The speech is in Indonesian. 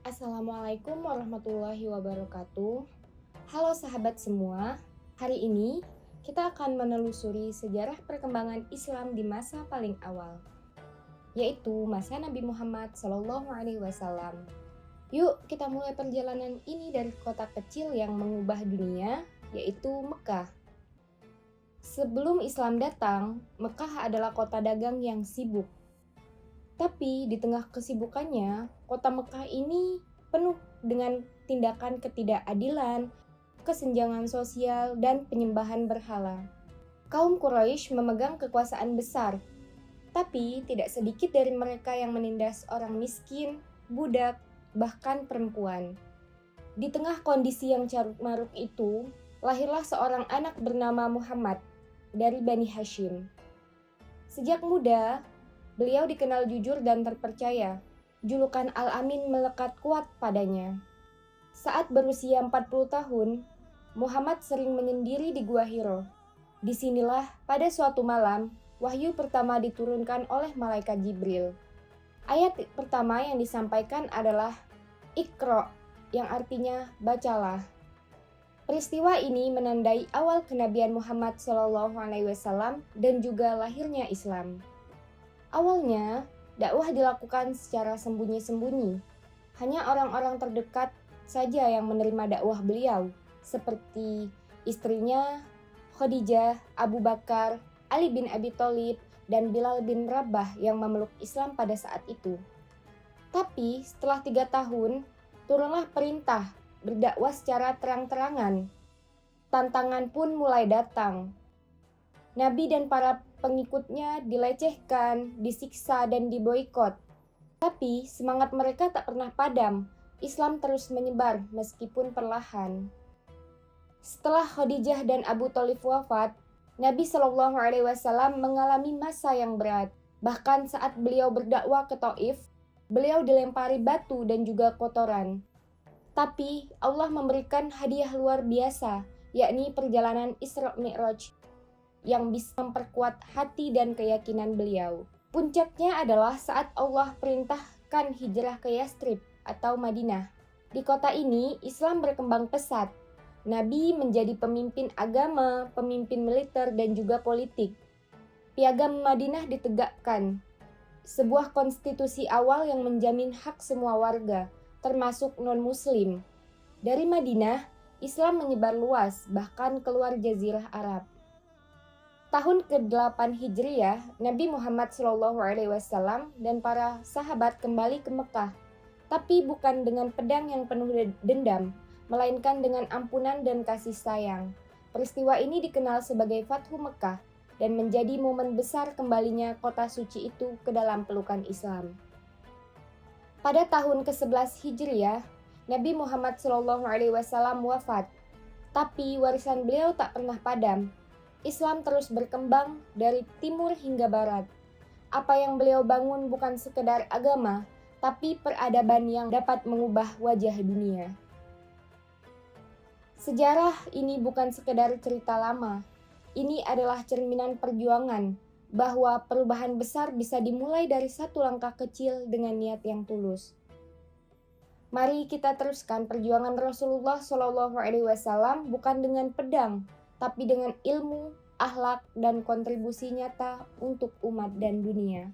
Assalamualaikum warahmatullahi wabarakatuh. Halo sahabat semua, hari ini kita akan menelusuri sejarah perkembangan Islam di masa paling awal, yaitu masa Nabi Muhammad SAW. Yuk kita mulai perjalanan ini dari kota kecil yang mengubah dunia, yaitu Mekah. Sebelum Islam datang, Mekah adalah kota dagang yang sibuk. Tapi di tengah kesibukannya, kota Mekah ini penuh dengan tindakan ketidakadilan, kesenjangan sosial, dan penyembahan berhala. Kaum Quraisy memegang kekuasaan besar, tapi tidak sedikit dari mereka yang menindas orang miskin, budak, bahkan perempuan. Di tengah kondisi yang caruk-maruk itu, lahirlah seorang anak bernama Muhammad dari Bani Hashim. Sejak muda, beliau dikenal jujur dan terpercaya. Julukan Al-Amin melekat kuat padanya. Saat berusia 40 tahun, Muhammad sering menyendiri di Gua Hiro. Disinilah pada suatu malam, wahyu pertama diturunkan oleh malaikat Jibril. Ayat pertama yang disampaikan adalah Iqra, yang artinya bacalah. Peristiwa ini menandai awal kenabian Muhammad SAW dan juga lahirnya Islam. Awalnya, dakwah dilakukan secara sembunyi-sembunyi. Hanya orang-orang terdekat saja yang menerima dakwah beliau, seperti istrinya, Khadijah, Abu Bakar, Ali bin Abi Thalib, dan Bilal bin Rabah yang memeluk Islam pada saat itu. Tapi setelah 3 tahun, turunlah perintah berdakwah secara terang-terangan. Tantangan pun mulai datang. Nabi dan para pengikutnya dilecehkan, disiksa, dan diboikot. Tapi semangat mereka tak pernah padam. Islam terus menyebar meskipun perlahan. Setelah Khadijah dan Abu Thalib wafat, Nabi SAW mengalami masa yang berat. Bahkan saat beliau berdakwah ke Taif, beliau dilempari batu dan juga kotoran. Tapi Allah memberikan hadiah luar biasa, yakni perjalanan Isra Mi'raj yang bisa memperkuat hati dan keyakinan beliau. Puncaknya adalah saat Allah perintahkan hijrah ke Yathrib atau Madinah. Di kota ini, Islam berkembang pesat. Nabi menjadi pemimpin agama, pemimpin militer, dan juga politik. Piagam Madinah ditegakkan, sebuah konstitusi awal yang menjamin hak semua warga, termasuk non-muslim. Dari Madinah, Islam menyebar luas, bahkan keluar Jazirah Arab. Tahun ke-8 Hijriah, Nabi Muhammad SAW dan para sahabat kembali ke Mekah, tapi bukan dengan pedang yang penuh dendam, melainkan dengan ampunan dan kasih sayang. Peristiwa ini dikenal sebagai Fathu Mekah dan menjadi momen besar kembalinya kota suci itu ke dalam pelukan Islam. Pada tahun ke-11 Hijriah, Nabi Muhammad SAW wafat, tapi warisan beliau tak pernah padam. Islam terus berkembang dari timur hingga barat. Apa yang beliau bangun bukan sekedar agama, tapi peradaban yang dapat mengubah wajah dunia. Sejarah ini bukan sekedar cerita lama. Ini adalah cerminan perjuangan, bahwa perubahan besar bisa dimulai dari satu langkah kecil dengan niat yang tulus. Mari kita teruskan perjuangan Rasulullah SAW bukan dengan pedang, tapi dengan ilmu, akhlak, dan kontribusi nyata untuk umat dan dunia.